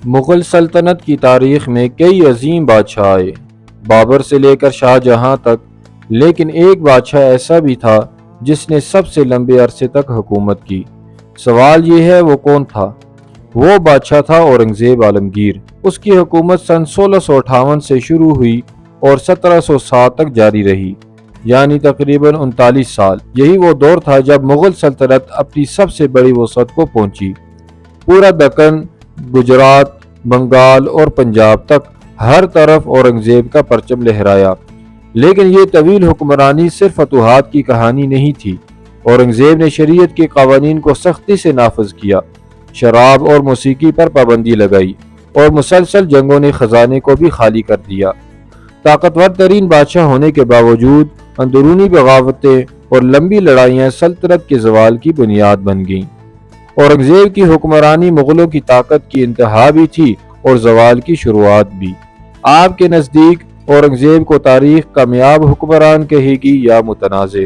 مغل سلطنت کی تاریخ میں کئی عظیم بادشاہ آئے، بابر سے لے کر شاہ جہاں تک، لیکن ایک بادشاہ ایسا بھی تھا جس نے سب سے لمبے عرصے تک حکومت کی۔ سوال یہ ہے وہ کون تھا؟ وہ بادشاہ تھا اورنگزیب عالمگیر۔ اس کی حکومت سن 1658 سے شروع ہوئی اور 1707 تک جاری رہی، یعنی تقریباً 39 سال۔ یہی وہ دور تھا جب مغل سلطنت اپنی سب سے بڑی وسعت کو پہنچی۔ پورا دکن، گجرات، بنگال اور پنجاب تک ہر طرف اورنگزیب کا پرچم لہرایا۔ لیکن یہ طویل حکمرانی صرف فتوحات کی کہانی نہیں تھی۔ اورنگزیب نے شریعت کے قوانین کو سختی سے نافذ کیا، شراب اور موسیقی پر پابندی لگائی، اور مسلسل جنگوں نے خزانے کو بھی خالی کر دیا۔ طاقتور ترین بادشاہ ہونے کے باوجود اندرونی بغاوتیں اور لمبی لڑائیاں سلطنت کے زوال کی بنیاد بن گئیں۔ اورنگزیب کی حکمرانی مغلوں کی طاقت کی انتہا بھی تھی اور زوال کی شروعات بھی۔ آپ کے نزدیک اورنگزیب کو تاریخ کامیاب حکمران کہے گی یا متنازع؟